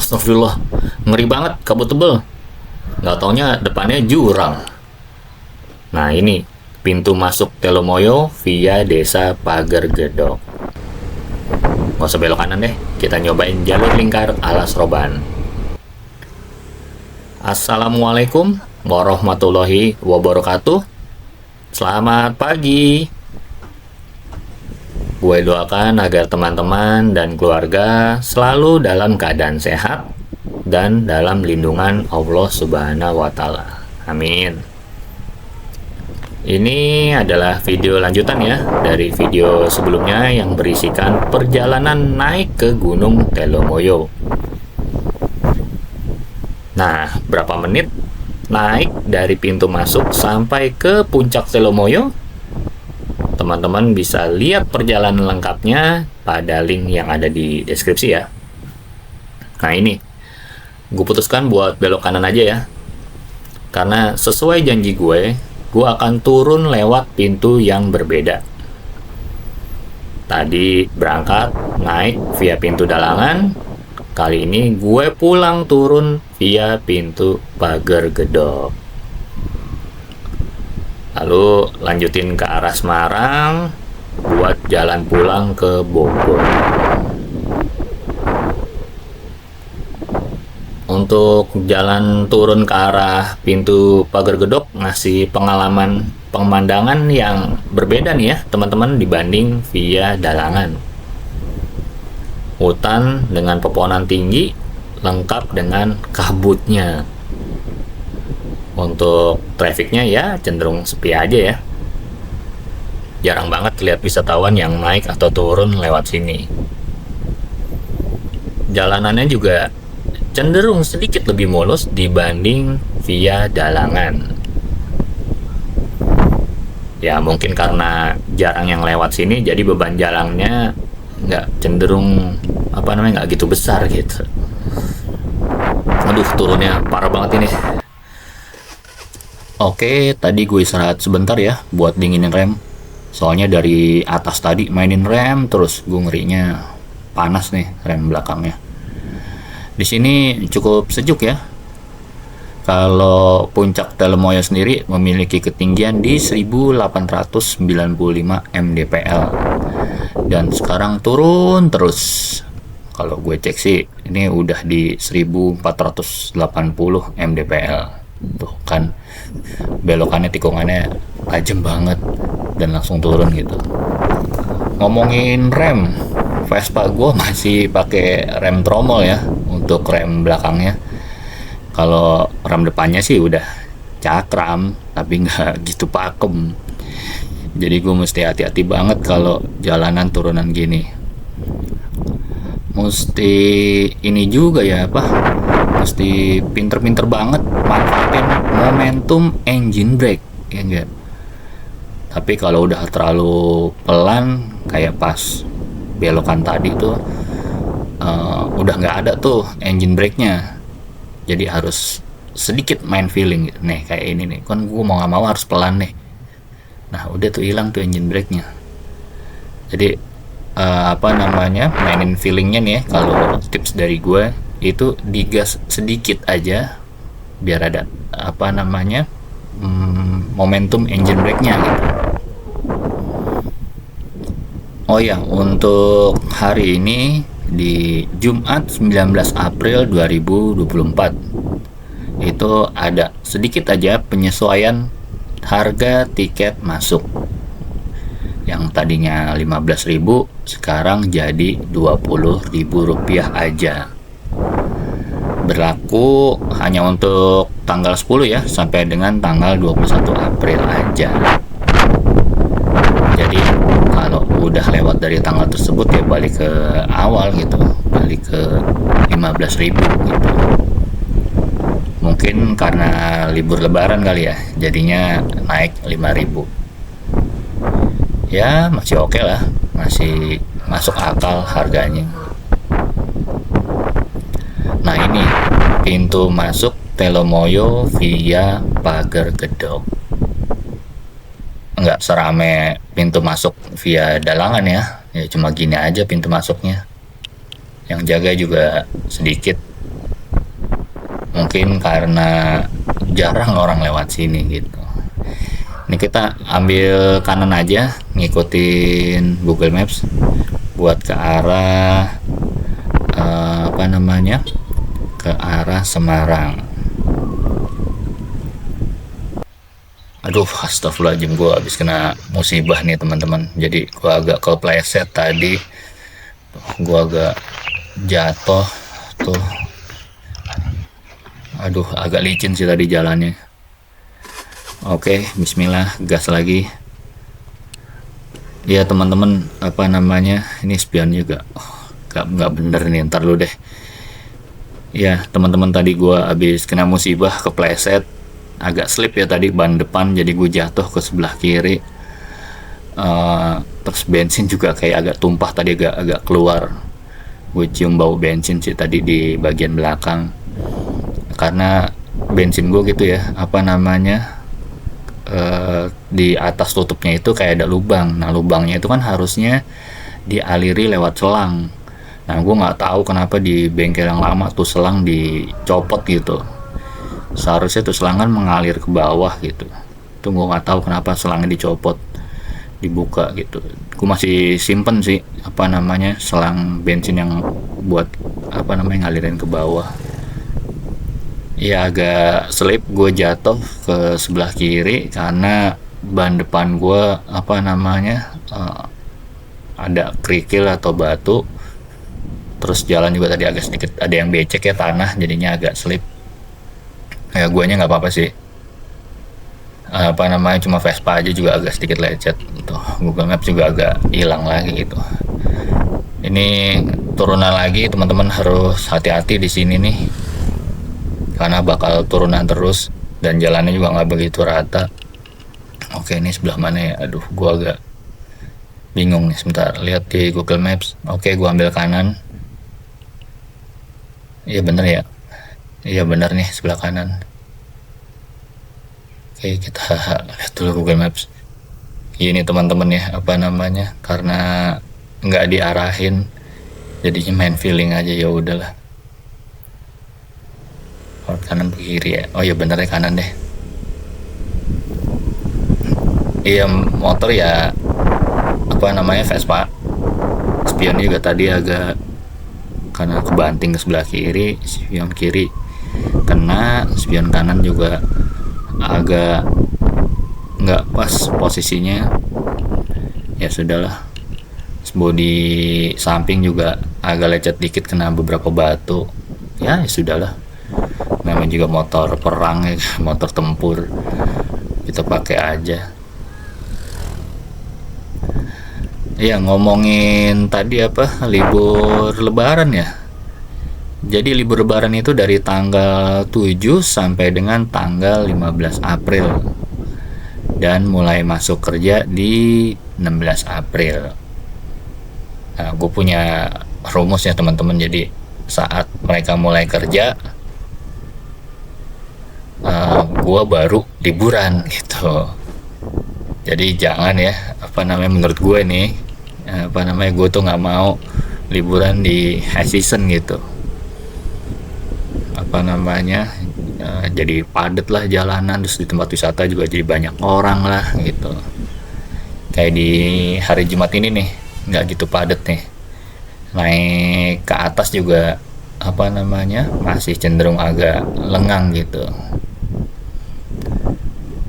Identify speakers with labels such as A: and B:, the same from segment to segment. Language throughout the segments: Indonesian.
A: Astagfirullah, ngeri banget, kabut tebel. Nggak taunya depannya jurang. Nah ini, pintu masuk Telomoyo via desa Pager Gedok. Nggak usah belok kanan deh, kita nyobain jalur lingkar ala Seroban. Assalamualaikum warahmatullahi wabarakatuh. Selamat pagi. Gue doakan agar teman-teman dan keluarga selalu dalam keadaan sehat dan dalam lindungan Allah Subhanahu wa Ta'ala. Amin. Ini adalah video lanjutan ya dari video sebelumnya yang berisikan perjalanan naik ke Gunung Telomoyo. Nah, berapa menit naik dari pintu masuk sampai ke puncak Telomoyo? Teman-teman bisa lihat perjalanan lengkapnya pada link yang ada di deskripsi ya. Nah ini, gue putuskan buat belok kanan aja ya. Karena sesuai janji gue akan turun lewat pintu yang berbeda. Tadi berangkat naik via pintu Dalangan, kali ini gue pulang turun via pintu Pager Gedok. Lalu lanjutin ke arah Semarang buat jalan pulang ke Bogor. Untuk jalan turun ke arah pintu Pager Gedok ngasih pengalaman pemandangan yang berbeda nih ya teman-teman dibanding via Dalangan. Hutan dengan pepohonan tinggi lengkap dengan kabutnya. Untuk trafiknya ya cenderung sepi aja ya. Jarang banget lihat wisatawan yang naik atau turun lewat sini. Jalanannya juga cenderung sedikit lebih mulus dibanding via Dalangan. Ya mungkin karena jarang yang lewat sini jadi beban jalannya nggak cenderung nggak gitu besar gitu. Aduh turunnya parah banget ini. Oke, tadi gue istirahat sebentar ya buat dinginin rem. Soalnya dari atas tadi mainin rem terus gue ngerinya panas nih rem belakangnya. Di sini cukup sejuk ya. Kalau puncak Telomoyo sendiri memiliki ketinggian di 1895 mdpl. Dan sekarang turun terus. Kalau gue cek sih ini udah di 1480 mdpl. Tuh kan belokannya tikungannya tajam banget dan langsung turun gitu. Ngomongin rem, Vespa gue masih pakai rem tromol ya untuk rem belakangnya. Kalau rem depannya sih udah cakram tapi nggak gitu pakem. Jadi gue mesti hati-hati banget kalau jalanan turunan gini. Mesti ini juga ya mesti pinter-pinter banget manfaatin momentum engine brake ya enggak. Tapi kalau udah terlalu pelan kayak pas belokan tadi tuh udah nggak ada tuh engine brake-nya, jadi harus sedikit main feeling gitu. Nih kayak ini nih kan gue mau nggak mau harus pelan nih. Nah udah tuh hilang tuh engine brake-nya. Jadi mainin feelingnya nih ya. Kalau tips dari gue itu digas sedikit aja biar ada momentum engine brake-nya gitu. Oh ya, untuk hari ini di Jumat 19 April 2024 itu ada sedikit aja penyesuaian harga tiket masuk. Yang tadinya 15.000 sekarang jadi Rp20.000 aja. Berlaku hanya untuk tanggal 10 ya sampai dengan tanggal 21 April aja. Jadi kalau udah lewat dari tanggal tersebut ya balik ke awal gitu, balik ke 15.000 gitu. Mungkin karena libur lebaran kali ya, jadinya naik 5.000. Ya masih oke lah, masih masuk akal harganya. Nah ini pintu masuk Telomoyo via Pager Gedok. Nggak serame pintu masuk via Dalangan ya cuma gini aja pintu masuknya. Yang jaga juga sedikit, mungkin karena jarang orang lewat sini gitu. Ini kita ambil kanan aja, ngikutin Google Maps buat ke arah apa namanya, ke arah Semarang. Aduh, astagfirullahaladzim, gue habis kena musibah nih teman-teman. Jadi gue agak kepleset tadi, gue agak jatuh tuh. Aduh, agak licin sih tadi jalannya. Oke, bismillah, gas lagi. Ya teman-teman, apa namanya, ini spion juga. Nggak bener nih, ntar lu deh. Ya teman-teman, tadi gue habis kena musibah, kepleset, agak slip ya tadi ban depan, jadi gue jatuh ke sebelah kiri. Terus bensin juga kayak agak tumpah tadi, agak keluar. Gue cium bau bensin sih tadi di bagian belakang, karena bensin gue gitu ya, apa namanya, di atas tutupnya itu kayak ada lubang. Nah lubangnya itu kan harusnya dialiri lewat selang. Nah gue nggak tahu kenapa di bengkel yang lama tuh selang dicopot gitu. Seharusnya tuh selang kan mengalir ke bawah gitu. Tuh gue nggak tahu kenapa selangnya dicopot, dibuka gitu. Gue masih simpen sih, apa namanya, selang bensin yang buat apa namanya, ngalirin ke bawah. Ya agak slip, gue jatuh ke sebelah kiri karena ban depan gue apa namanya, ada kerikil atau batu. Terus jalan juga tadi agak sedikit ada yang becek ya, tanah, jadinya agak slip. Ya guanya nggak apa-apa sih, apa namanya, cuma Vespa aja juga agak sedikit lecet gitu. Google Maps juga agak hilang lagi gitu. Ini turunan lagi teman-teman, harus hati-hati di sini nih karena bakal turunan terus dan jalannya juga nggak begitu rata. Oke, ini sebelah mana ya? Aduh, gua agak bingung nih, sebentar lihat di Google Maps. Oke, gua ambil kanan. Iya bener ya, iya bener nih, sebelah kanan. Oke, kita lihat dulu Google Maps. Ini teman-teman ya, apa namanya, karena nggak diarahin jadinya main feeling aja, ya udahlah. Oh, kanan ke kiri ya, oh ya bener ya, kanan deh. Iya, motor ya, apa namanya, Vespa. Spion juga tadi agak, karena kebanting ke sebelah kiri, spion kiri kena, spion kanan juga agak nggak pas posisinya. Ya sudahlah, bodi samping juga agak lecet dikit, kena beberapa batu. Ya, ya sudahlah, namanya juga motor perang ya, motor tempur, kita pakai aja. Ya ngomongin tadi apa, libur lebaran ya. Jadi libur lebaran itu dari tanggal 7 sampai dengan tanggal 15 April. Dan mulai masuk kerja di 16 April. Nah, gue punya rumus ya teman-teman. Jadi saat mereka mulai kerja, gue baru liburan gitu. Jadi jangan ya, apa namanya, menurut gue nih, apa namanya, gue tuh nggak mau liburan di high season gitu. Apa namanya, jadi padat lah jalanan, terus di tempat wisata juga jadi banyak orang lah gitu. Kayak di hari Jumat ini nih, nggak gitu padat nih. Naik ke atas juga apa namanya, masih cenderung agak lengang gitu.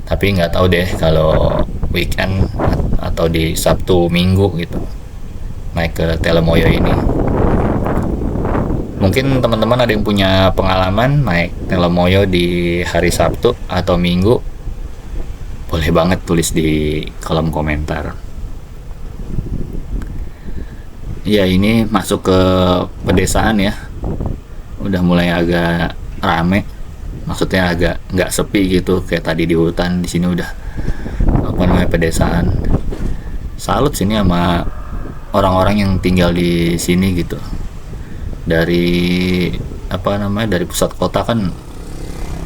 A: Tapi nggak tahu deh kalau weekend atau di Sabtu Minggu gitu naik ke Telemoyo ini. Mungkin teman-teman ada yang punya pengalaman naik Telemoyo di hari Sabtu atau Minggu, boleh banget tulis di kolom komentar. Ya ini masuk ke pedesaan ya, udah mulai agak rame, maksudnya agak nggak sepi gitu kayak tadi di hutan. Di sini udah apa namanya, pedesaan. Salut sini sama orang-orang yang tinggal di sini gitu. Dari apa namanya, dari pusat kota kan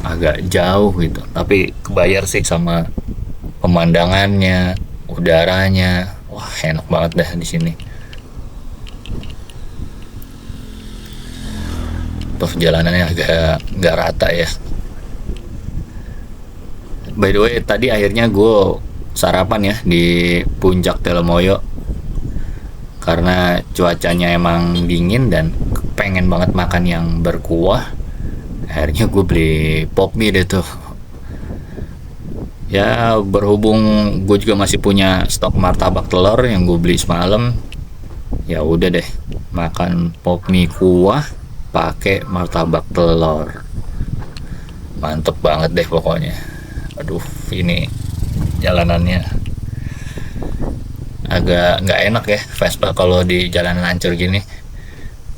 A: agak jauh gitu, tapi kebayar sih sama pemandangannya, udaranya. Wah, enak banget dah di sini. tuh jalanannya agak nggak rata ya. By the way, tadi akhirnya gue sarapan ya di puncak Telemoyo karena cuacanya emang dingin dan pengen banget makan yang berkuah. Akhirnya gue beli pop mie deh tuh. Ya berhubung gue juga masih punya stok martabak telur yang gue beli semalam, ya udah deh makan pop mie kuah pakai martabak telur. Mantep banget deh pokoknya. Aduh, ini jalanannya agak nggak enak ya Vespa kalau di jalan lancur gini,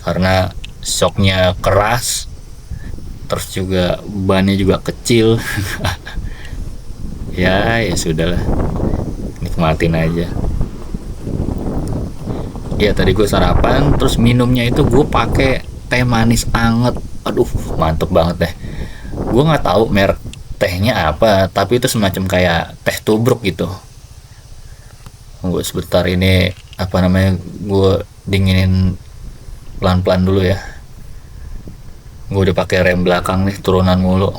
A: karena shocknya keras, terus juga bannya juga kecil. Ya sudahlah, nikmatin aja. Ya tadi gue sarapan, terus minumnya itu gue pakai teh manis anget. Aduh, mantep banget deh. Gue nggak tahu merek tehnya apa, tapi itu semacam kayak teh tubruk gitu. Gue sebentar ini apa namanya, gue dinginin pelan-pelan dulu ya. Gue udah pakai rem belakang nih, turunan mulu.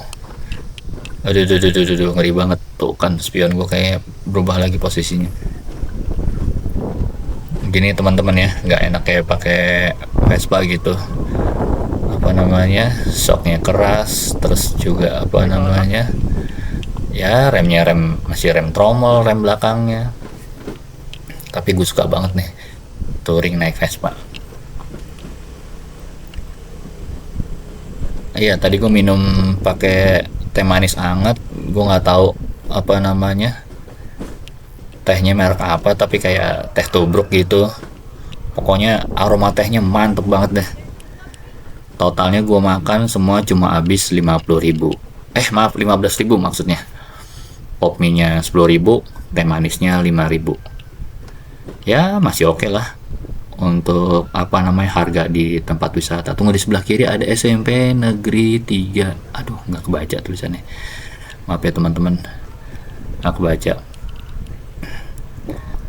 A: Aduh, ngeri banget tuh kan, spion gue kayak berubah lagi posisinya. Gini teman-teman ya, nggak enak kayak pakai Vespa gitu. Apa namanya, shocknya keras, terus juga apa namanya, ya remnya masih rem tromol, rem belakangnya. Tapi gue suka banget nih touring naik Vespa. Iya tadi gue minum pakai teh manis anget. Gue nggak tahu apa namanya, tehnya merek apa, tapi kayak teh tubruk gitu. Pokoknya aroma tehnya mantep banget deh. Totalnya gue makan semua cuma habis 50.000. Maaf, 15.000 maksudnya. Pop mie nya 10.000, teh manisnya 5.000. Ya masih oke lah untuk apa namanya harga di tempat wisata. Tunggu, di sebelah kiri ada SMP Negeri 3. Aduh, nggak kebaca tulisannya. Maaf ya teman-teman, nggak kebaca.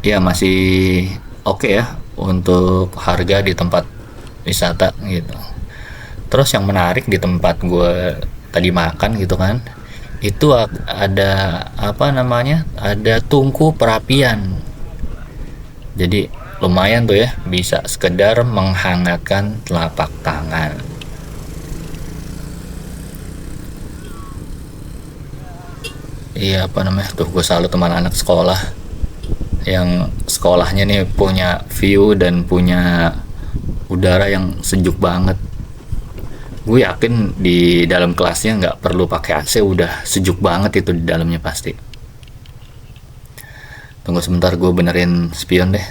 A: Ya masih oke ya untuk harga di tempat wisata gitu. Terus yang menarik di tempat gue tadi makan gitu kan, itu ada apa namanya, ada tungku perapian. Jadi lumayan tuh ya, bisa sekedar menghangatkan telapak tangan. Iya apa namanya tuh, gue salut teman anak sekolah yang sekolahnya nih punya view dan punya udara yang sejuk banget. Gue yakin di dalam kelasnya nggak perlu pakai AC, udah sejuk banget itu di dalamnya pasti. Tunggu sebentar, gue benerin spion deh.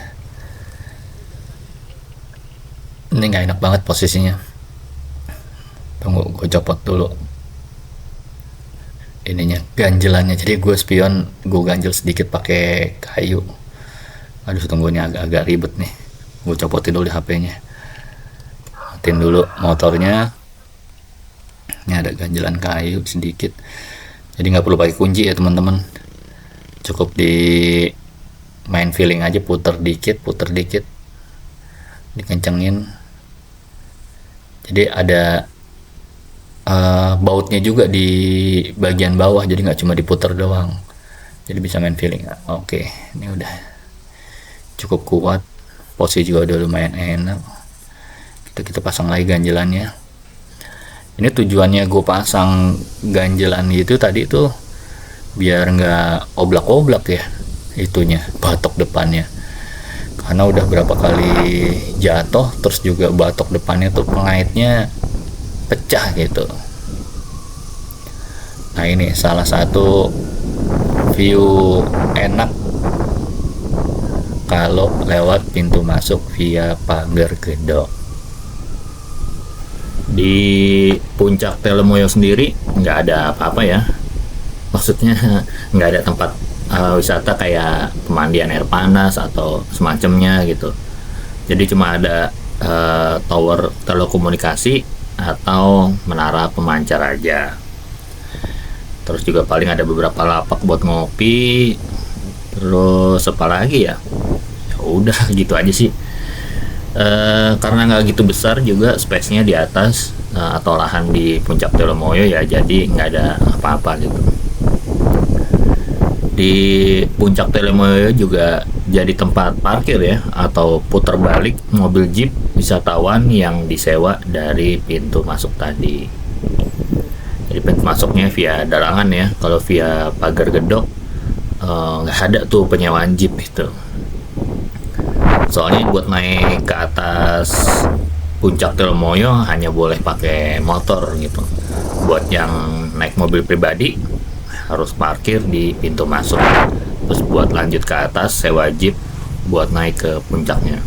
A: Ini nggak enak banget posisinya. Tunggu, gue copot dulu ininya, ganjelannya. Jadi gue spion gue ganjel sedikit pakai kayu. Aduh, tunggu, ini agak-agak ribet nih. Gue copotin dulu di HP-nya. Matiin dulu motornya. Ini ada ganjelan kayu sedikit. Jadi nggak perlu pakai kunci ya teman-teman. Cukup di main feeling aja, puter dikit, dikencengin. Jadi ada bautnya juga di bagian bawah, jadi nggak cuma diputer doang, jadi bisa main feeling. Oke, ini udah cukup kuat, posisi juga udah lumayan enak. Kita pasang lagi ganjelannya. Ini tujuannya gue pasang ganjelan itu tadi tuh biar nggak oblak-oblak ya itunya, batok depannya, karena udah berapa kali jatuh, terus juga batok depannya tuh pengaitnya pecah gitu. Nah ini salah satu view enak kalau lewat pintu masuk via pagar gedok. Di puncak Telemoyo sendiri nggak ada apa-apa ya, maksudnya nggak ada tempat wisata kayak pemandian air panas atau semacamnya gitu. Jadi cuma ada tower telekomunikasi atau menara pemancar aja. Terus juga paling ada beberapa lapak buat ngopi. Terus apa lagi ya? Ya udah gitu aja sih. Karena nggak gitu besar juga space-nya di atas, atau lahan di Puncak Telomoyo, ya jadi nggak ada apa-apa gitu. Di Puncak Telomoyo juga jadi tempat parkir ya, atau putar balik mobil jeep wisatawan yang disewa dari pintu masuk tadi. Jadi pintu masuknya via darangan ya, kalau via pagar gedok nggak ada tuh penyewaan jeep itu. Soalnya buat naik ke atas Puncak Telomoyo hanya boleh pakai motor gitu. Buat yang naik mobil pribadi harus parkir di pintu masuk, terus buat lanjut ke atas sewa jeep buat naik ke puncaknya.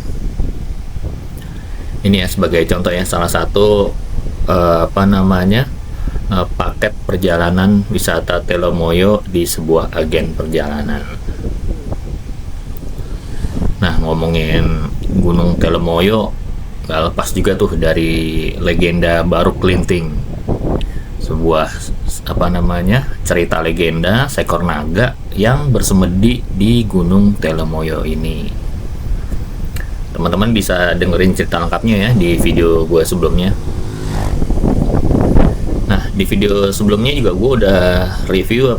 A: Ini ya sebagai contoh ya, salah satu paket perjalanan wisata Telomoyo di sebuah agen perjalanan. Nah, ngomongin Gunung Telomoyo, gak lepas juga tuh dari legenda Baru Kelinting, sebuah cerita legenda seekor naga yang bersemedi di Gunung Telomoyo ini. Teman-teman bisa dengerin cerita lengkapnya ya di video gue sebelumnya. Nah, di video sebelumnya juga gue udah review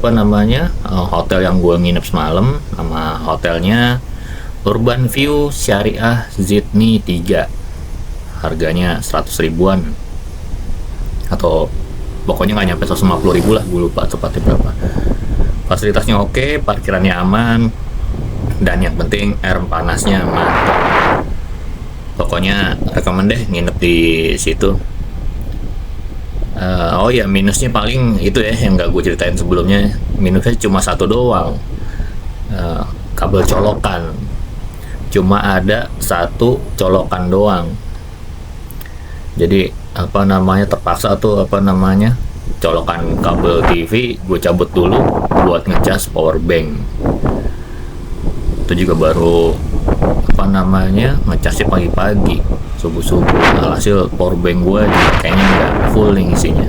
A: hotel yang gue nginep semalam. Nama hotelnya Urban View Syariah Zidni 3. Harganya 100 ribuan, atau pokoknya nggak nyampe 150 ribu lah, gue lupa tepatnya berapa. Fasilitasnya oke, parkirannya aman, dan yang penting air panasnya mantap. Pokoknya rekomen deh nginep di situ. Oh ya, minusnya paling itu ya yang nggak gue ceritain sebelumnya. Minusnya cuma satu doang, kabel colokan. Cuma ada satu colokan doang. Jadi terpaksa tuh colokan kabel TV gue cabut dulu buat ngecas power bank. Itu juga baru ngecasnya pagi-pagi, subuh-subuh. Alhasil power bank gue juga kayaknya nggak full nih isinya.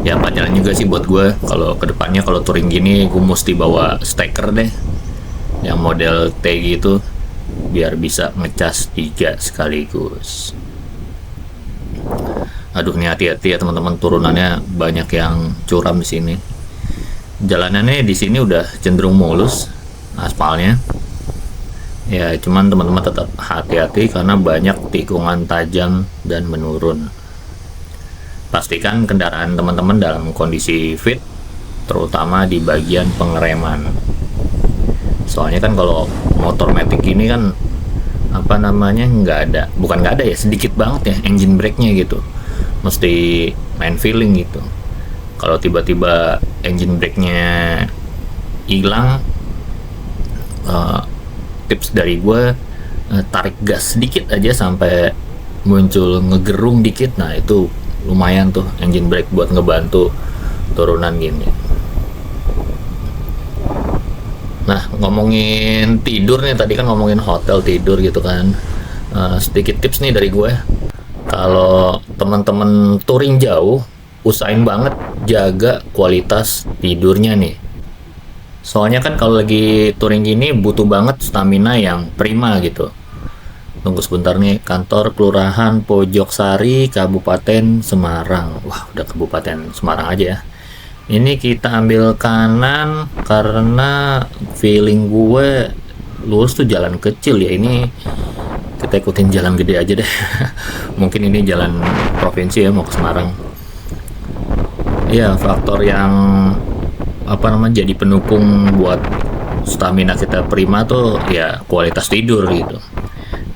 A: Ya pelajaran juga sih buat gue, kalau kedepannya kalau touring gini gue mesti bawa steker deh yang model T gitu, biar bisa ngecas 3 sekaligus. Aduh, nih hati-hati ya teman-teman, turunannya banyak yang curam di sini. Jalanannya di sini udah cenderung mulus aspalnya. Ya, cuman teman-teman tetap hati-hati karena banyak tikungan tajam dan menurun. Pastikan kendaraan teman-teman dalam kondisi fit, terutama di bagian pengereman. Soalnya kan kalau motor matic ini kan bukan nggak ada ya, sedikit banget ya engine brake-nya gitu, mesti main feeling gitu. Kalau tiba-tiba engine brake-nya hilang, tips dari gue, tarik gas sedikit aja sampai muncul ngegerung dikit, nah itu lumayan tuh engine brake buat ngebantu turunan gini. Nah, ngomongin tidur nih, tadi kan ngomongin hotel tidur gitu kan. Sedikit tips nih dari gue, kalau teman-teman touring jauh, usahain banget jaga kualitas tidurnya nih. Soalnya kan kalau lagi touring gini butuh banget stamina yang prima gitu. Tunggu sebentar nih, kantor Kelurahan Pojok Sari, Kabupaten Semarang. Wah, udah Kabupaten Semarang aja ya. Ini kita ambil kanan karena feeling gue lurus tuh jalan kecil ya. Ini kita ikutin jalan gede aja deh. Mungkin ini jalan provinsi ya, mau ke Semarang. Ya, faktor yang jadi pendukung buat stamina kita prima tuh ya kualitas tidur gitu.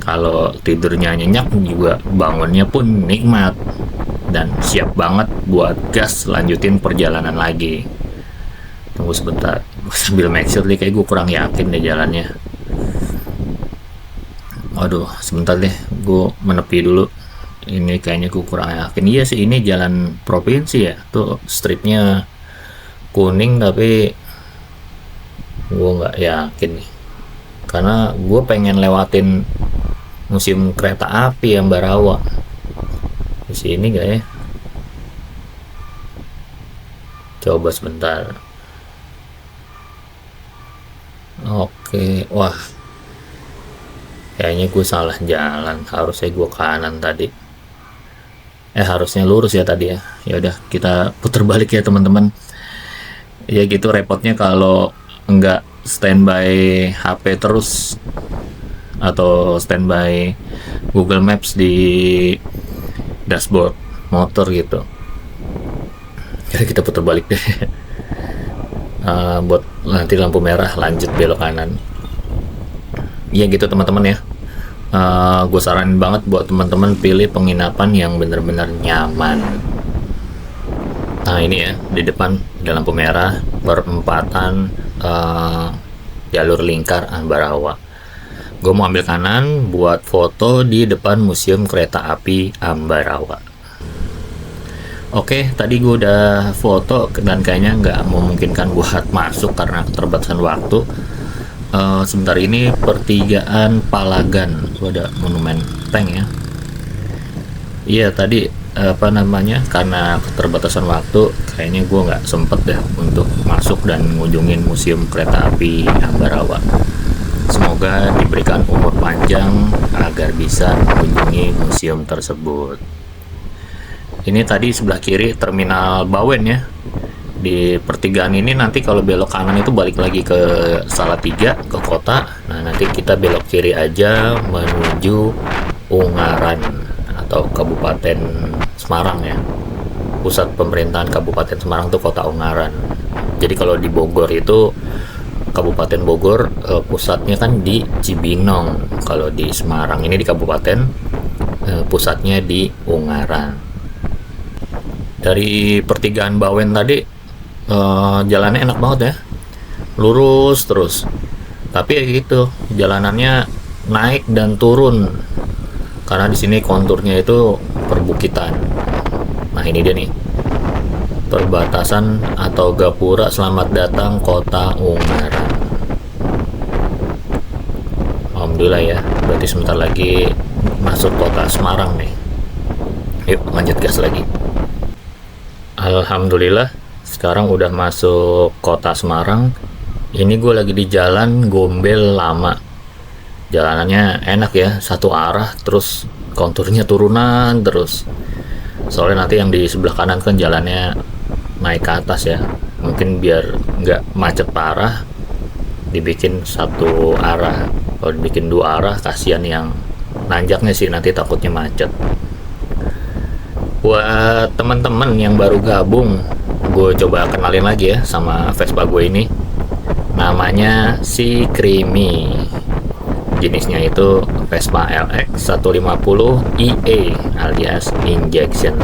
A: Kalau tidurnya nyenyak juga bangunnya pun nikmat dan siap banget buat gas lanjutin perjalanan lagi. Tunggu sebentar, gue sambil make sure nih, kayak gue kurang yakin deh jalannya. Aduh, sebentar deh, gue menepi dulu. Ini kayaknya gue kurang yakin. Iya sih, ini jalan provinsi ya, tuh stripnya kuning, tapi gue nggak yakin nih, karena gue pengen lewatin museum kereta api yang Ambarawa. Di sini nggak ya? Coba sebentar. Oke, wah, kayaknya gue salah jalan. Harusnya gue kanan tadi. Harusnya lurus ya tadi ya. Ya udah kita putar balik ya teman-teman. Ya gitu repotnya kalau nggak standby HP terus atau standby Google Maps di dashboard motor gitu. Jadi kita putar balik deh. Buat nanti lampu merah lanjut belok kanan. Ya gitu teman-teman ya. Gue saranin banget buat teman-teman pilih penginapan yang benar-benar nyaman. Nah ini ya, di depan ada lampu merah, perempatan jalur lingkar Ambarawa. Gue mau ambil kanan buat foto di depan Museum Kereta Api Ambarawa. Oke, tadi gue udah foto dan kayaknya nggak memungkinkan buat masuk karena keterbatasan waktu. Sebentar ini pertigaan Palagan, itu ada monumen tank ya. Iya tadi karena keterbatasan waktu kayaknya gue nggak sempet deh untuk masuk dan ngunjungin Museum Kereta Api Ambarawa. Semoga diberikan umur panjang agar bisa mengunjungi museum tersebut. Ini tadi sebelah kiri Terminal Bawen ya. Di pertigaan ini nanti kalau belok kanan itu balik lagi ke Salatiga, ke kota. Nah nanti kita belok kiri aja menuju Ungaran atau Kabupaten Semarang ya. Pusat pemerintahan Kabupaten Semarang itu kota Ungaran. Jadi kalau di Bogor itu Kabupaten Bogor, pusatnya kan di Cibinong. Kalau di Semarang ini di kabupaten, pusatnya di Ungaran. Dari pertigaan Bawen tadi jalannya enak banget ya, lurus terus, tapi ya gitu jalanannya naik dan turun karena di sini konturnya itu perbukitan. Nah ini dia nih, perbatasan atau gapura selamat datang kota Ungaran. Alhamdulillah ya, berarti sebentar lagi masuk kota Semarang nih. Yuk lanjut gas lagi. Alhamdulillah sekarang udah masuk kota Semarang. Ini gue lagi di jalan Gombel Lama. Jalanannya enak ya, satu arah, terus konturnya turunan terus. Soalnya nanti yang di sebelah kanan kan jalannya naik ke atas ya. Mungkin biar nggak macet parah, dibikin satu arah. Kalau dibikin dua arah, kasihan yang nanjaknya sih, nanti takutnya macet. Buat teman-teman yang baru gabung, gue coba kenalin lagi ya sama Vespa gue ini. Namanya si Creamy. Jenisnya itu Vespa LX 150 IE alias injection.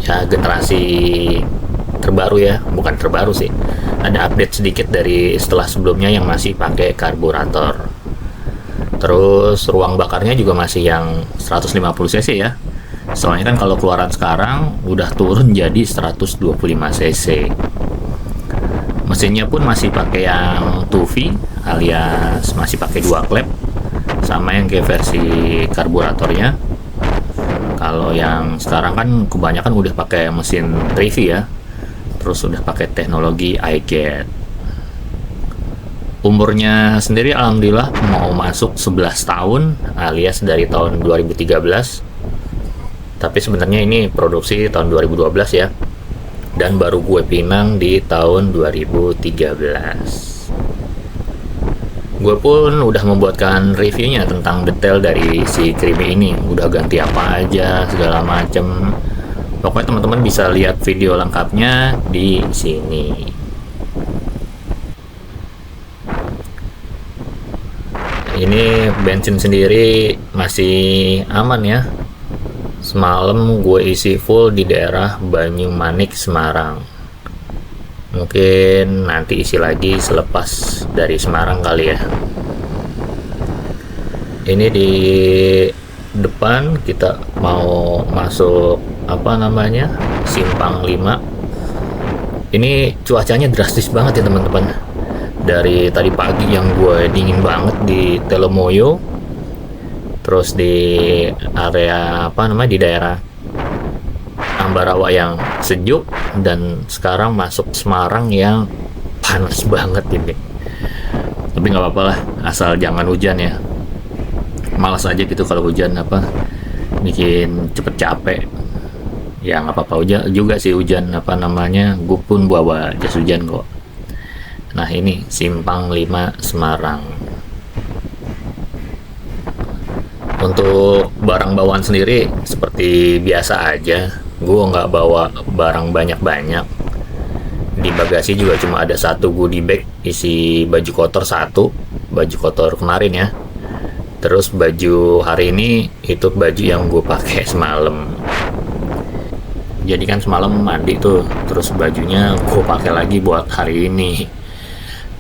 A: Ya generasi terbaru ya, bukan terbaru sih. Ada update sedikit dari setelah sebelumnya yang masih pakai karburator. Terus ruang bakarnya juga masih yang 150 cc ya. Soalnya kan kalau keluaran sekarang udah turun jadi 125 cc. Mesinnya pun masih pakai yang 2V alias masih pakai 2 klep, sama yang kayak versi karburatornya. Kalau yang sekarang kan kebanyakan udah pakai mesin 3V ya, terus udah pakai teknologi iGet. Umurnya sendiri alhamdulillah mau masuk 11 tahun alias dari tahun 2013. Tapi sebenarnya ini produksi tahun 2012 ya, dan baru gue pinang di tahun 2013. Gue pun udah membuatkan reviewnya tentang detail dari si Creamy ini, udah ganti apa aja segala macem. Pokoknya teman-teman bisa lihat video lengkapnya di sini. Ini bensin sendiri masih aman ya. Semalam gue isi full di daerah Banyumanik, Semarang. Mungkin nanti isi lagi selepas dari Semarang kali ya. Ini di depan kita mau masuk Simpang 5. Ini cuacanya drastis banget ya teman-teman. Dari tadi pagi yang gue dingin banget di Telemoyo, terus di area di daerah Ambarawa yang sejuk, dan sekarang masuk Semarang yang panas banget ini. Tapi nggak apa-apa lah, asal jangan hujan ya. Malas aja gitu kalau hujan bikin cepet capek. Ya nggak apa-apa juga sih hujan, apa namanya, gue pun bawa jas hujan kok. Nah ini Simpang 5 Semarang. Untuk barang bawaan sendiri seperti biasa aja, gue nggak bawa barang banyak-banyak. Di bagasi juga cuma ada satu goodie bag isi baju kotor satu, baju kotor kemarin ya. Terus baju hari ini itu baju yang gue pakai semalam. Jadi kan semalam mandi tuh, terus bajunya gue pakai lagi buat hari ini.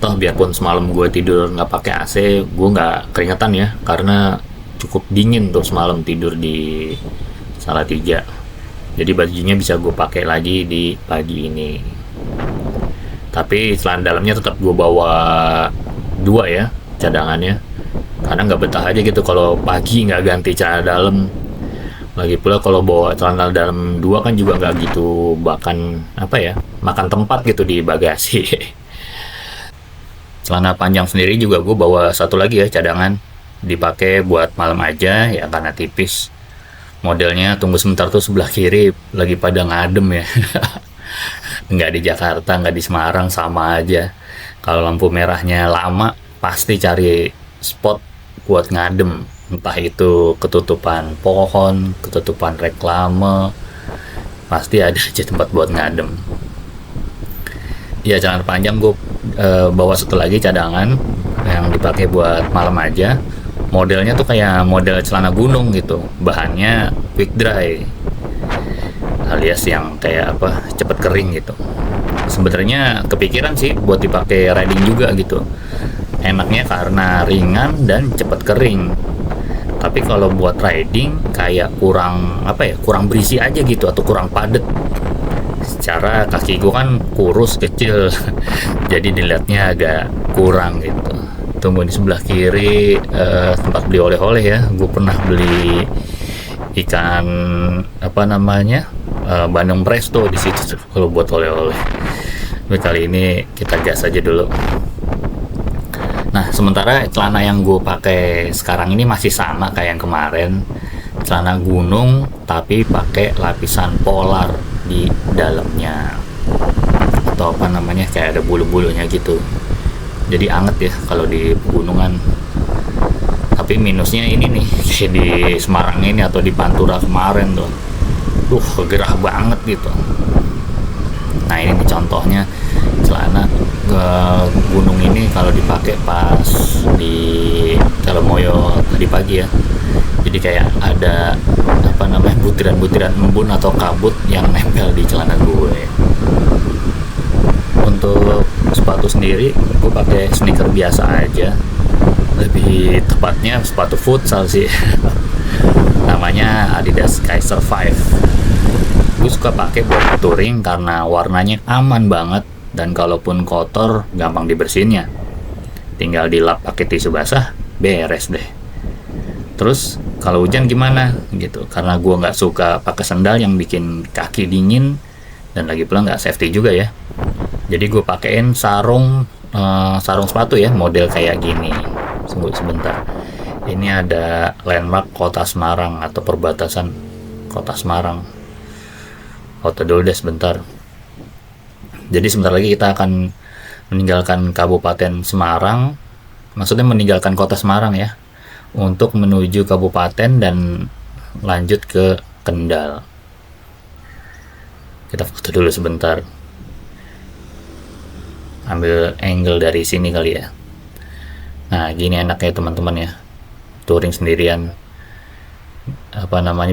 A: Toh biarpun semalam gue tidur nggak pakai AC, gue nggak keringetan ya, karena cukup dingin tuh semalam tidur di Salatiga. Jadi bajunya bisa gue pakai lagi di pagi ini. Tapi celana dalamnya tetap gue bawa dua ya cadangannya, karena nggak betah aja gitu kalau pagi nggak ganti celana dalam. Lagi pula kalau bawa celana dalam dua kan juga nggak gitu makan tempat gitu di bagasi. Celana panjang sendiri juga gue bawa satu lagi ya cadangan, dipakai buat malam aja ya karena tipis. Modelnya tunggu sebentar tuh sebelah kiri lagi pada ngadem ya. Nggak di Jakarta, nggak di Semarang, sama aja. Kalau lampu merahnya lama pasti cari spot buat ngadem, entah itu ketutupan pohon, ketutupan reklame, pasti ada aja tempat buat ngadem. Ya celana panjang gue bawa satu lagi cadangan yang dipakai buat malam aja. Modelnya tuh kayak model celana gunung gitu, bahannya quick dry alias yang kayak cepet kering gitu. Sebenarnya kepikiran sih buat dipakai riding juga gitu, enaknya karena ringan dan cepet kering. Tapi kalau buat riding kayak kurang berisi aja gitu, atau kurang padet. Secara kaki gue kan kurus kecil, jadi dilihatnya agak kurang gitu. Tunggu di sebelah kiri tempat beli oleh-oleh ya. Gue pernah beli ikan Bandeng Presto di situ kalau buat oleh-oleh. Tapi kali ini kita gas aja dulu. Nah, sementara celana yang gue pakai sekarang ini masih sama kayak yang kemarin, celana gunung tapi pakai lapisan polar di dalamnya, atau kayak ada bulu-bulunya gitu. Jadi anget ya kalau di pegunungan. Tapi minusnya ini nih, kayak di Semarang ini atau di Pantura kemarin tuh, gerah banget gitu. Nah ini nih contohnya celana gunung ini kalau dipakai pas di Telemoyo tadi pagi ya. Jadi kayak ada butiran-butiran embun atau kabut yang nempel di celana gue. Untuk sepatu sendiri gue pakai sneaker biasa aja, lebih tepatnya sepatu futsal sih. Namanya Adidas Kaiser 5. Gue suka pakai buat touring karena warnanya aman banget, dan kalaupun kotor gampang dibersihinnya, tinggal dilap pakai tisu basah beres deh. Terus kalau hujan gimana gitu, karena gue nggak suka pakai sandal yang bikin kaki dingin, dan lagi pula nggak safety juga ya. Jadi gue pakein sarung sepatu ya, model kayak gini. Tunggu sebentar, ini ada landmark Kota Semarang atau perbatasan Kota Semarang. Foto dulu deh sebentar. Jadi sebentar lagi kita akan meninggalkan Kabupaten Semarang, maksudnya meninggalkan Kota Semarang ya, untuk menuju kabupaten dan lanjut ke Kendal. Kita foto dulu sebentar, ambil angle dari sini kali ya. Nah gini enaknya teman-teman ya, touring sendirian,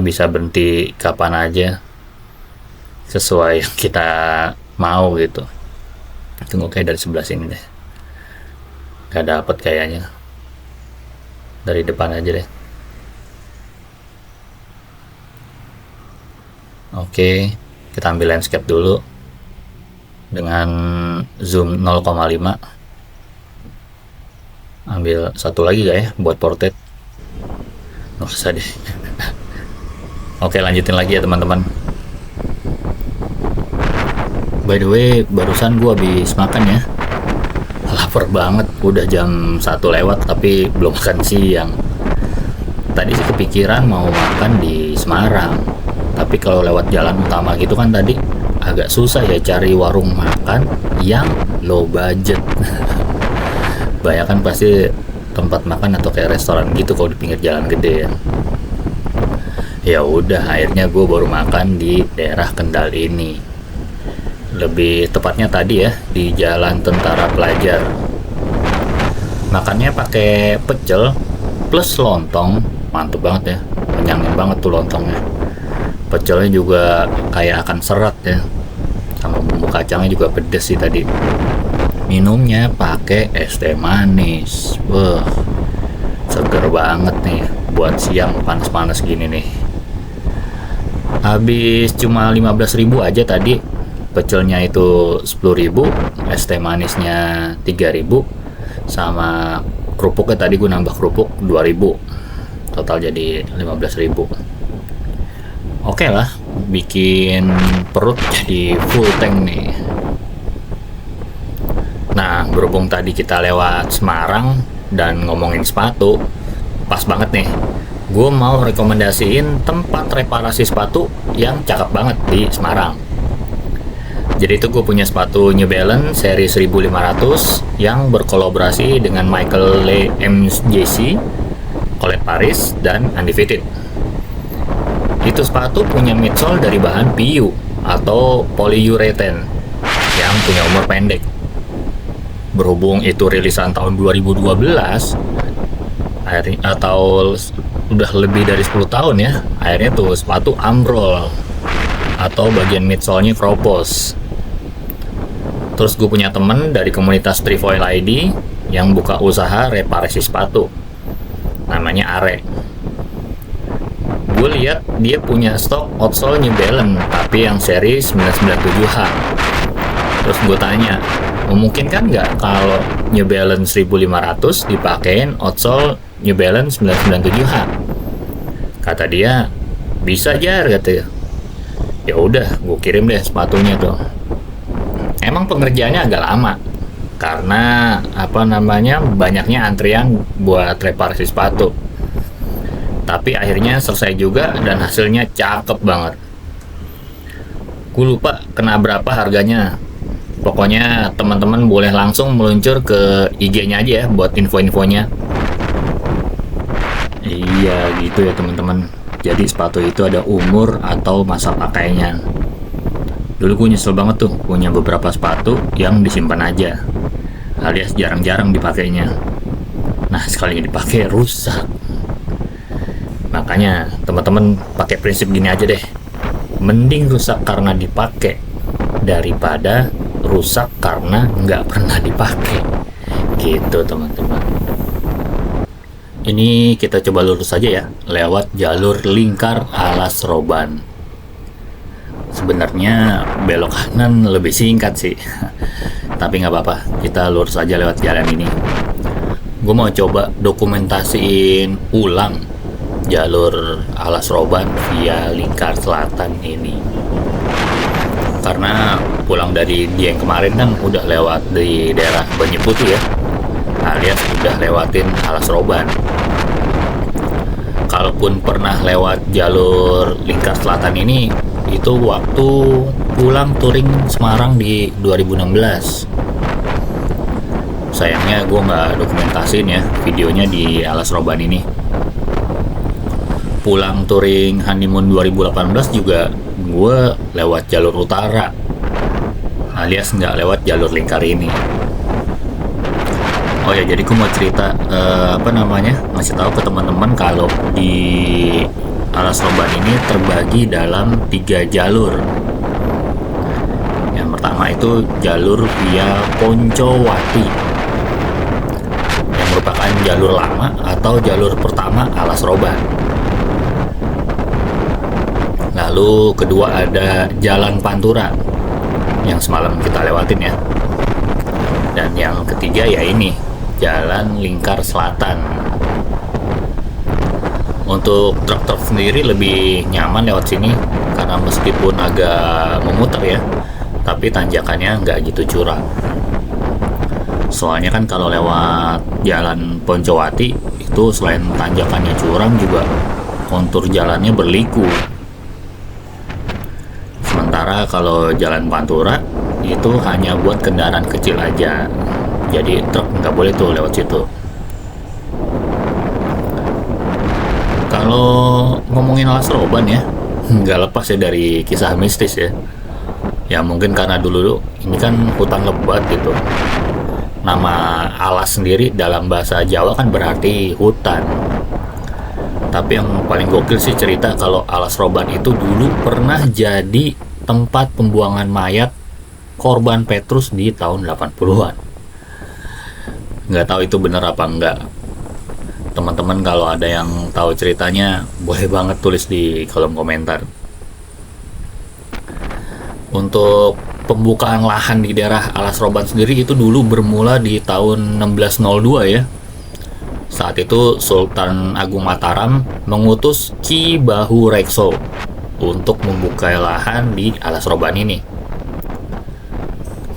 A: bisa berhenti kapan aja sesuai yang kita mau gitu. Tunggu kayak dari sebelah sini deh, gak dapet kayaknya, dari depan aja deh. Oke, kita ambil landscape dulu dengan zoom 0,5. Ambil satu lagi gak ya buat portrait? Nggak usah deh. Oke, lanjutin lagi ya teman-teman. By the way, barusan gua habis makan ya. Lapar banget, udah jam 1 lewat tapi belum makan siang. Tadi sih kepikiran mau makan di Semarang, tapi kalau lewat jalan utama gitu kan tadi agak susah ya cari warung makan yang low budget. Bayangkan pasti tempat makan atau kayak restoran gitu kalau di pinggir jalan gede ya. Ya udah, akhirnya gue baru makan di daerah Kendal ini. Lebih tepatnya tadi ya di Jalan Tentara Pelajar. Makannya pakai pecel plus lontong, mantep banget ya, kenyangin banget tuh lontongnya. Pecelnya juga kayak akan serat ya, sama bumbu kacangnya juga pedes sih tadi. Minumnya pakai es teh manis, wah seger banget nih buat siang panas-panas gini nih. Habis cuma 15.000 aja tadi. Pecelnya itu 10.000, es teh manisnya 3.000, sama kerupuknya tadi gue nambah kerupuk 2.000. Total jadi 15.000. Oke lah, bikin perut jadi full tank nih. Nah, berhubung tadi kita lewat Semarang dan ngomongin sepatu, pas banget nih. Gue mau rekomendasiin tempat reparasi sepatu yang cakep banget di Semarang. Jadi itu gue punya sepatu New Balance seri 1500 yang berkolaborasi dengan Michael Le MJC, Colette Paris, dan Undefeated. Itu sepatu punya midsole dari bahan PU atau polyurethane yang punya umur pendek. Berhubung itu rilisan tahun 2012 atau udah lebih dari 10 tahun ya, akhirnya tuh sepatu ambrol atau bagian midsole-nya keropos. Terus gue punya temen dari komunitas Trefoil ID yang buka usaha reparasi sepatu, namanya Are. Gue lihat dia punya stok outsole New Balance tapi yang seri 997H. Terus gue tanya, memungkinkan nggak kalau New Balance 1500 dipakein outsole New Balance 997H? Kata dia, bisa Jar, katanya. Ya udah, gue kirim deh sepatunya tuh. Emang pengerjaannya agak lama karena banyaknya antrian buat reparasi sepatu. Tapi akhirnya selesai juga dan hasilnya cakep banget. Gue lupa kena berapa harganya. Pokoknya teman-teman boleh langsung meluncur ke IG-nya aja ya buat info-infonya. Iya gitu ya teman-teman. Jadi sepatu itu ada umur atau masa pakainya. Dulu gue nyesel banget tuh punya beberapa sepatu yang disimpan aja, alias jarang-jarang dipakainya. Nah sekalinya dipakai rusak. Makanya teman-teman pakai prinsip gini aja deh. Mending rusak karena dipakai daripada rusak karena nggak pernah dipakai. Gitu teman-teman. Ini kita coba lurus aja ya, lewat jalur lingkar alas Roban. Sebenarnya belok kanan lebih singkat sih, tapi nggak apa-apa, kita lurus aja lewat jalan ini. Gue mau coba dokumentasiin ulang jalur alas Roban via lingkar selatan ini. Karena pulang dari Dieng kemarin kan udah lewat di daerah Banyu Putih ya, alias udah lewatin alas Roban. Kalaupun pernah lewat jalur lingkar selatan ini, itu waktu pulang touring Semarang di 2016. Sayangnya gue nggak dokumentasin ya videonya di alas Roban ini. Pulang touring honeymoon 2018 juga gue lewat jalur utara, alias nggak lewat jalur lingkar ini. Oh ya, jadi gue mau cerita ngasih tahu ke teman-teman kalau di alas Roban ini terbagi dalam 3 jalur. Yang pertama itu jalur via Poncowati, yang merupakan jalur lama atau jalur pertama alas Roban. Lalu kedua ada Jalan Pantura yang semalam kita lewatin ya. Dan yang ketiga ya ini Jalan Lingkar Selatan. Untuk truk-truk sendiri lebih nyaman lewat sini karena meskipun agak memutar ya, tapi tanjakannya nggak gitu curam. Soalnya kan kalau lewat Jalan Poncowati itu selain tanjakannya curam juga kontur jalannya berliku. Sementara kalau jalan Pantura itu hanya buat kendaraan kecil aja, jadi truk nggak boleh tuh lewat situ. Kalau ngomongin Alas Roban ya, nggak lepas ya dari kisah mistis ya. Ya mungkin karena dulu ini kan hutan lebat gitu. Nama alas sendiri dalam bahasa Jawa kan berarti hutan. Tapi yang paling gokil sih cerita kalau Alas Roban itu dulu pernah jadi tempat pembuangan mayat korban Petrus di tahun 80-an. Nggak tahu itu bener apa enggak. Teman-teman kalau ada yang tahu ceritanya boleh banget tulis di kolom komentar. Untuk pembukaan lahan di daerah Alas Roban sendiri itu dulu bermula di tahun 1602 ya. Saat itu Sultan Agung Mataram mengutus Ki Bahu Rekso untuk membuka lahan di Alas Roban ini.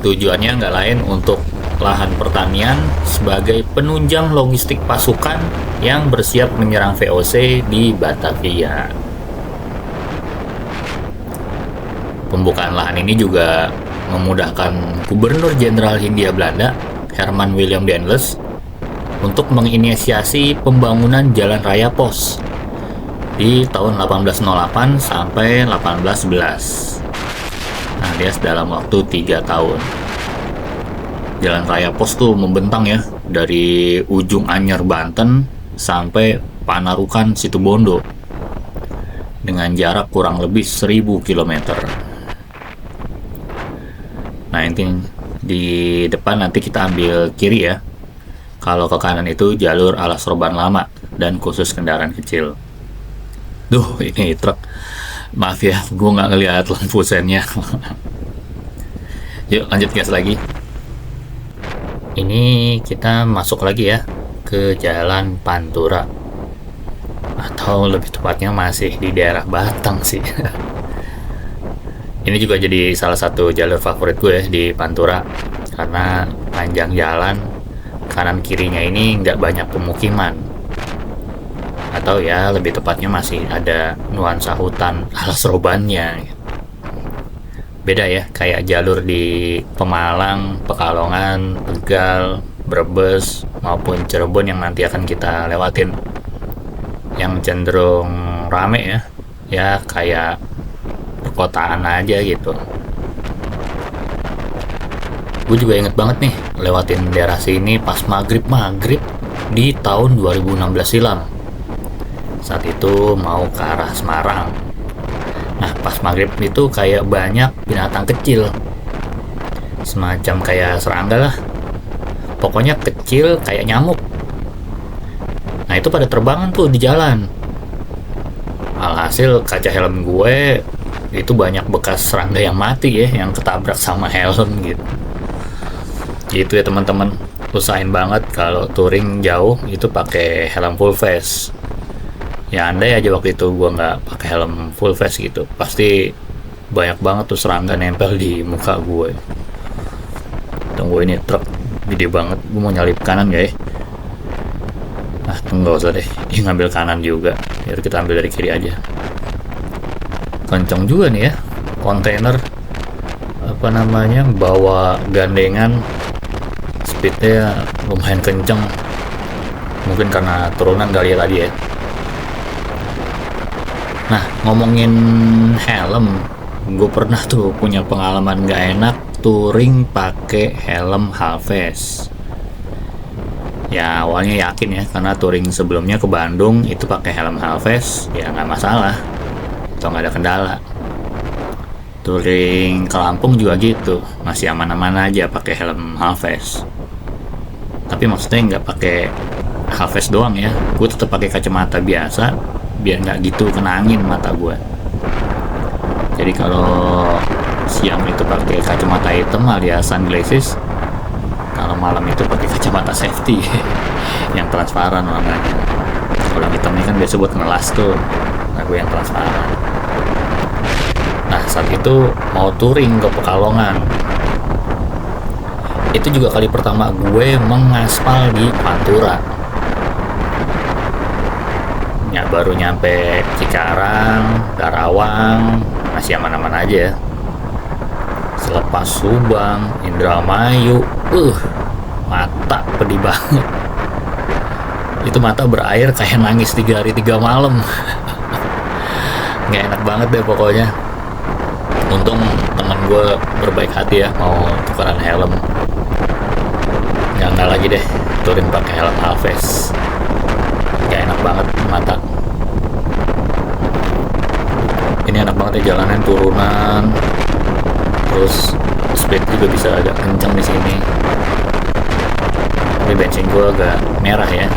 A: Tujuannya nggak lain untuk lahan pertanian sebagai penunjang logistik pasukan yang bersiap menyerang VOC di Batavia. Pembukaan lahan ini juga memudahkan Gubernur Jenderal Hindia Belanda Herman William Daendels untuk menginisiasi pembangunan jalan raya pos di tahun 1808 sampai 1811. Nah, dia dalam waktu 3 tahun. Jalan raya pos tuh membentang ya dari ujung Anyer Banten sampai Panarukan Situbondo dengan jarak kurang lebih 1000 km. Nah, ini di depan nanti kita ambil kiri ya. Kalau ke kanan itu jalur Alas Roban lama dan khusus kendaraan kecil. Duh, ini truk. Maaf ya, gue nggak ngeliat lampu sennya. Yuk lanjut gas lagi. Ini kita masuk lagi ya ke Jalan Pantura. Atau lebih tepatnya masih di daerah Batang sih. Ini juga jadi salah satu jalur favorit gue ya di Pantura, karena panjang jalan, kanan kirinya ini nggak banyak pemukiman, atau ya lebih tepatnya masih ada nuansa hutan Alas Robannya. Beda ya, kayak jalur di Pemalang, Pekalongan, Tegal, Brebes maupun Cirebon yang nanti akan kita lewatin, yang cenderung rame ya, ya kayak perkotaan aja gitu. Gue juga inget banget nih lewatin daerah sini pas maghrib di tahun 2016 silam. Saat itu mau ke arah Semarang. Nah, pas maghrib itu kayak banyak binatang kecil, semacam kayak serangga lah, pokoknya kecil kayak nyamuk. Nah, itu pada terbangan tuh di jalan. Alhasil kaca helm gue itu banyak bekas serangga yang mati ya, yang ketabrak sama helm gitu. Gitu ya teman-teman, usahain banget kalau touring jauh itu pakai helm full face. Ya andai aja waktu itu gue nggak pakai helm full face gitu, pasti banyak banget tuh serangga nempel di muka gue. Tunggu, ini truk gede banget, gue mau nyalip kanan guys. Ah, nggak usah deh, dia ngambil kanan juga, biar kita ambil dari kiri aja. Kenceng juga nih ya kontainer, apa namanya, bawa gandengan, speednya lumayan kenceng, mungkin karena turunan kali ya tadi ya. Nah, ngomongin helm, gue pernah tuh punya pengalaman gak enak touring pakai helm halves. Ya awalnya yakin ya, karena touring sebelumnya ke Bandung itu pakai helm halves, ya nggak masalah, atau nggak ada kendala. Touring ke Lampung juga gitu, masih aman-aman aja pakai helm halves. Tapi maksudnya nggak pakai halves doang ya, gue tetap pakai kacamata biasa biar nggak gitu kena angin mata gue. Jadi kalau siang itu pakai kacamata hitam alias sunglasses, kalau malam itu pakai kacamata safety yang transparan warnanya. Kalau hitam ini kan biasa buat ngelas tuh, nah gue yang transparan. Nah, saat itu mau touring ke Pekalongan, itu juga kali pertama gue mengaspal di Pantura. baru nyampe Cikarang, Karawang, masih aman-aman aja. Selepas Subang, Indramayu, mata pedih banget. Itu mata berair kayak nangis 3 hari 3 malam. Nggak enak banget deh pokoknya. Untung teman gue berbaik hati ya, mau tukeran helm. Nggak lagi deh turun pakai helm Alves. Nggak enak banget mata. Ini enak banget ya, jalanan turunan, terus speed juga bisa agak kenceng di sini. Tapi bensin gue agak merah ya.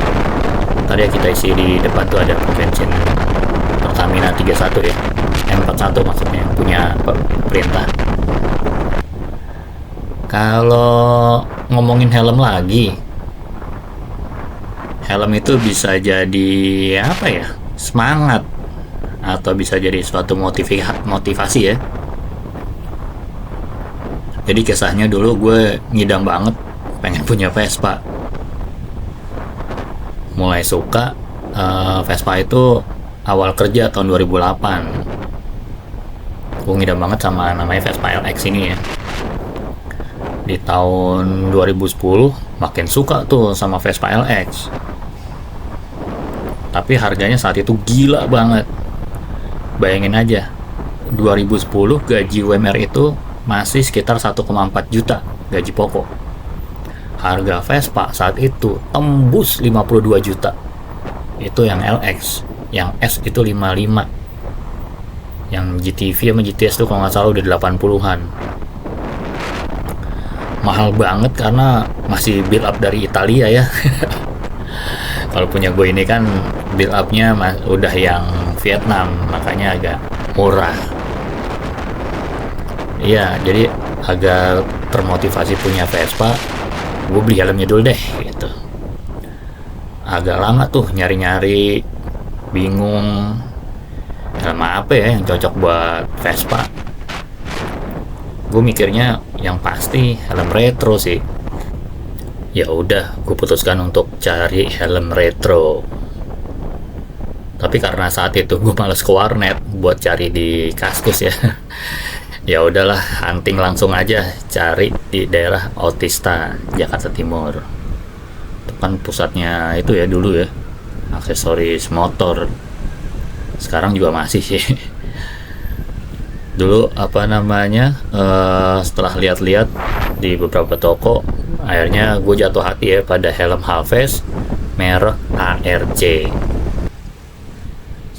A: Tadi kita isi di depan tuh ada bensin Pertamina 31 ya, M41 maksudnya, yang punya perintah. Kalau ngomongin helm lagi, helm itu bisa jadi apa ya, semangat, atau bisa jadi suatu motivasi ya. Jadi kisahnya dulu gue ngidam banget pengen punya Vespa. Mulai suka Vespa itu awal kerja tahun 2008. Gue ngidam banget sama namanya Vespa LX ini ya. Di tahun 2010 makin suka tuh sama Vespa LX. Tapi harganya saat itu gila banget. Bayangin aja, 2010 gaji UMR itu masih sekitar 1,4 juta gaji pokok. Harga Vespa saat itu tembus 52 juta. Itu yang LX. Yang S itu 55. Yang GTV sama GTS tuh kalau nggak salah udah 80-an. Mahal banget karena masih build up dari Italia ya. Kalau punya gue ini kan build up-nya udah yang Vietnam, makanya agak murah. Iya, jadi agak termotivasi punya Vespa, gue beli helmnya dulu deh gitu. Agak lama tuh nyari-nyari, bingung helm apa ya yang cocok buat Vespa. Gue mikirnya yang pasti helm retro sih. Ya udah, gue putuskan untuk cari helm retro. Tapi karena saat itu gue males ke warnet buat cari di Kaskus ya. Ya udahlah, hunting langsung aja cari di daerah Otista, Jakarta Timur. Itu kan pusatnya itu ya dulu ya, aksesoris motor. Sekarang juga masih sih. Dulu apa namanya, setelah lihat-lihat di beberapa toko, akhirnya gue jatuh hati ya pada helm Alves merek ARC.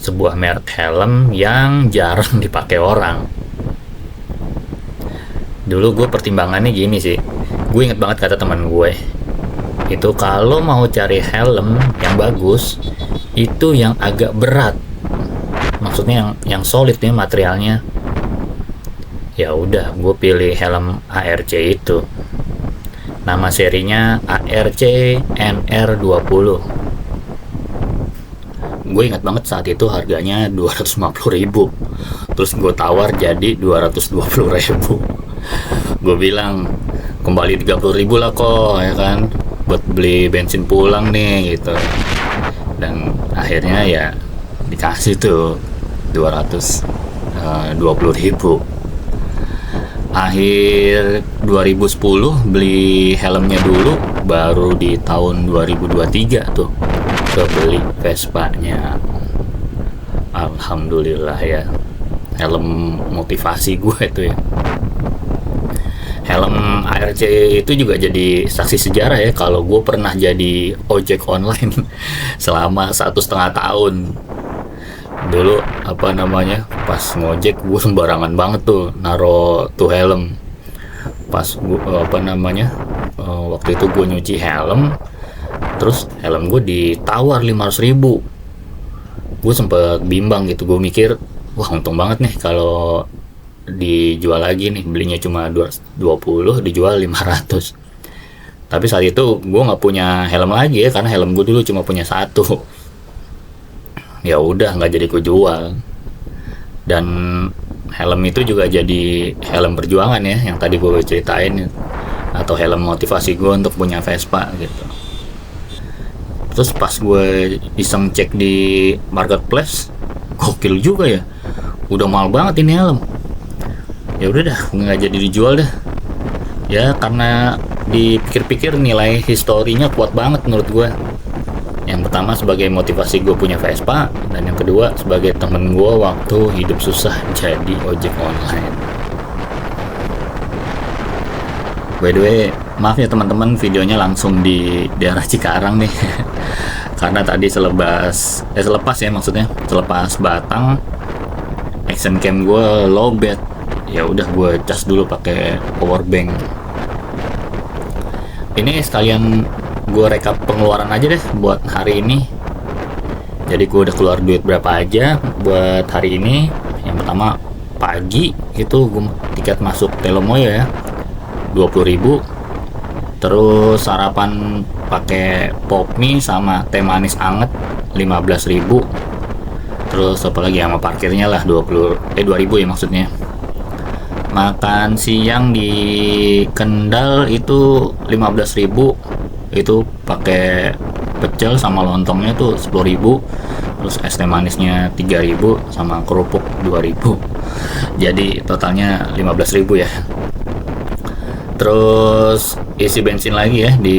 A: Sebuah merek helm yang jarang dipakai orang. Dulu gue pertimbangannya gini sih, gue inget banget kata teman gue, itu kalau mau cari helm yang bagus itu yang agak berat, maksudnya yang solid nih materialnya. Ya udah, gue pilih helm ARC itu. Nama serinya ARC NR20. Gue ingat banget saat itu harganya 250.000. Terus gue tawar jadi 220.000. Gue bilang kembali 30.000 lah kok ya kan, buat beli bensin pulang nih gitu. Dan akhirnya ya dikasih tuh 220.000. Akhir 2010 beli helmnya dulu, baru di tahun 2023 tuh kebeli Vespa-nya. Alhamdulillah ya, helm motivasi gue itu ya. Helm ARC itu juga jadi saksi sejarah ya, kalau gue pernah jadi ojek online selama 1,5 tahun. Dulu apa namanya, pas ngojek gue sembarangan banget tuh naro tuh helm. Pas gue apa namanya, waktu itu gue nyuci helm, terus helm gue ditawar 500.000. Gue sempet bimbang gitu, gue mikir wah untung banget nih kalau dijual lagi nih, belinya cuma 220 dijual 500. Tapi saat itu gue nggak punya helm lagi ya, karena helm gue dulu cuma punya satu. Ya udah, nggak jadi gue jual. Dan helm itu juga jadi helm perjuangan ya, yang tadi gue ceritain, atau helm motivasi gue untuk punya Vespa gitu. Terus pas gue iseng cek di marketplace, gokil juga ya, udah mahal banget ini helm. Ya udah dah, nggak jadi dijual dah. Ya karena dipikir-pikir nilai historinya kuat banget menurut gue. Yang pertama sebagai motivasi gue punya Vespa, dan yang kedua sebagai temen gue waktu hidup susah jadi ojek online. By the way, maaf ya teman-teman, videonya langsung di daerah Cikarang nih. Karena tadi selepas ya maksudnya, selepas Batang, action cam gue lowbat. Ya udah gue cas dulu pakai power bank. Ini sekalian gue rekap pengeluaran aja deh buat hari ini. Jadi gue udah keluar duit berapa aja buat hari ini. Yang pertama pagi itu gue tiket masuk Telomoyo ya, 20.000. Terus sarapan pakai pop mie sama teh manis anget 15.000. Terus apa lagi, sama parkirnya lah 2.000 ya maksudnya. Makan siang di Kendal itu 15.000, itu pakai pecel sama lontongnya tuh 10.000, terus es teh manisnya 3.000 sama kerupuk 2.000. Jadi totalnya 15.000 ya. Terus isi bensin lagi ya di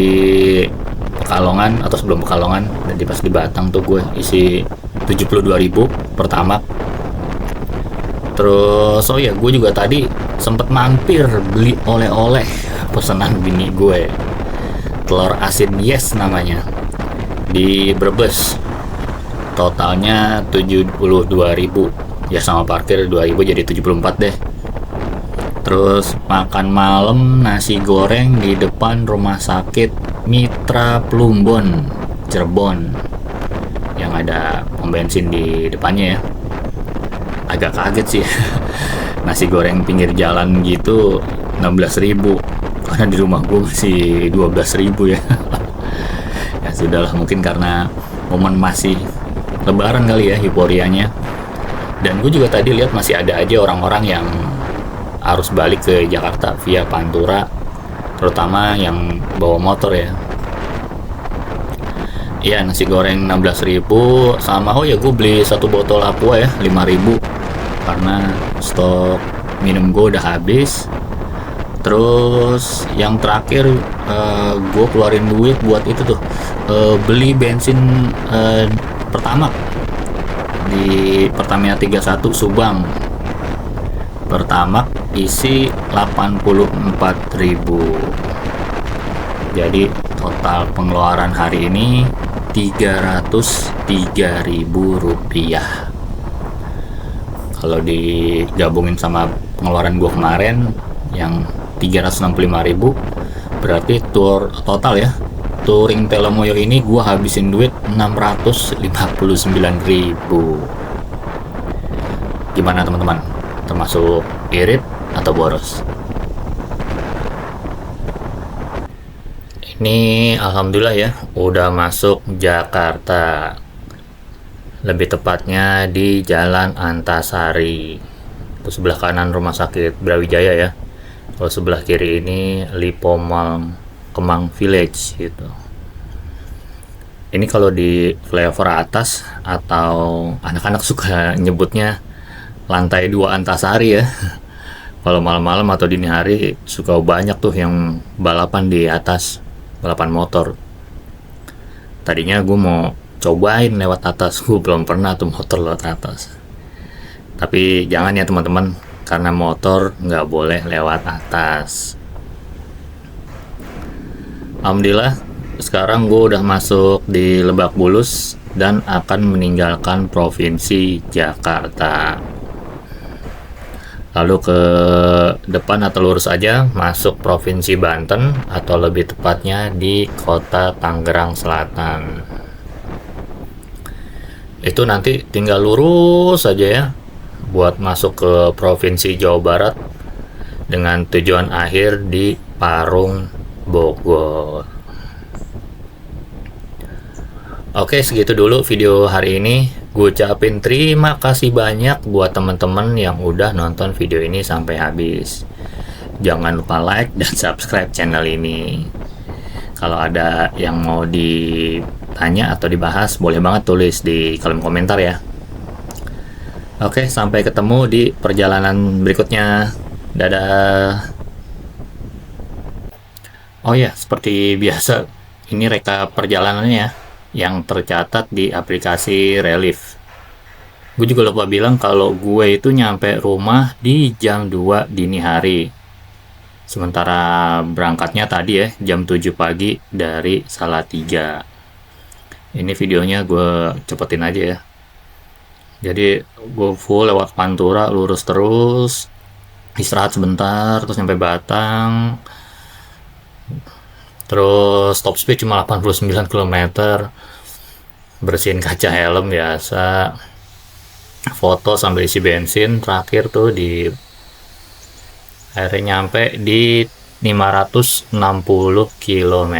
A: Pekalongan atau sebelum Pekalongan, jadi pas di Batang tuh gue isi 72.000 pertama. Terus oh ya, gue juga tadi sempet mampir beli oleh-oleh pesanan bini gue, telur asin Yes namanya, di Brebes. Totalnya 72.000 ya, sama parkir 2.000 jadi 74 deh. Terus makan malam nasi goreng di depan rumah sakit Mitra Plumbon Cirebon yang ada pom bensin di depannya ya. Agak kaget sih nasi goreng pinggir jalan gitu 16.000, karena di rumah gue masih 12.000 ya. Ya sudahlah, mungkin karena momen masih lebaran kali ya euforianya. Dan gue juga tadi lihat masih ada aja orang-orang yang harus balik ke Jakarta via Pantura, terutama yang bawa motor ya. Iya, nasi goreng 16.000 sama oh ya, gue beli satu botol Aqua ya 5.000 karena stok minum gue udah habis. Terus yang terakhir gue keluarin duit buat itu tuh, beli bensin Pertamax di Pertamina 31 Subang. Pertamax isi 84.000. Jadi total pengeluaran hari ini 303.000 rupiah. Kalau digabungin sama pengeluaran gue kemarin yang 365.000, berarti total ya, touring Telomoyo ini gue habisin duit 659.000. Gimana teman-teman? Termasuk irit atau boros? Ini alhamdulillah ya, udah masuk Jakarta. Lebih tepatnya di Jalan Antasari. Itu sebelah kanan rumah sakit Brawijaya ya. Kalau sebelah kiri ini Lipo Mall Kemang Village gitu. Ini kalau di flyover atas, atau anak-anak suka nyebutnya lantai 2 Antasari ya. Kalau malam-malam atau dini hari suka banyak tuh yang balapan di atas, balapan motor. Tadinya gue mau cobain lewat atas, gue belum pernah tuh motor lewat atas. Tapi jangan ya teman-teman, karena motor nggak boleh lewat atas. Alhamdulillah sekarang gue udah masuk di Lebak Bulus dan akan meninggalkan provinsi Jakarta. Lalu ke depan atau lurus aja masuk provinsi Banten, atau lebih tepatnya di kota Tangerang Selatan. Itu nanti tinggal lurus saja ya buat masuk ke provinsi Jawa Barat dengan tujuan akhir di Parung, Bogor. Oke, segitu dulu video hari ini. Gue ucapin terima kasih banyak buat teman-teman yang udah nonton video ini sampai habis. Jangan lupa like dan subscribe channel ini. Kalau ada yang mau di tanya atau dibahas, boleh banget tulis di kolom komentar ya. Oke, sampai ketemu di perjalanan berikutnya. Dadah. Oh ya, seperti biasa, ini rekap perjalanannya yang tercatat di aplikasi Relief. Gue juga lupa bilang kalau gue itu nyampe rumah di jam 2 dini hari. Sementara berangkatnya tadi ya, jam 7 pagi dari Salatiga. Ini videonya gue cepetin aja ya. Jadi gue full lewat Pantura, lurus terus, istirahat sebentar, terus sampai Batang. Terus top speed cuma 89 km. Bersihin kaca helm biasa. Foto sambil isi bensin. Terakhir tuh di akhirnya nyampe di 560 km.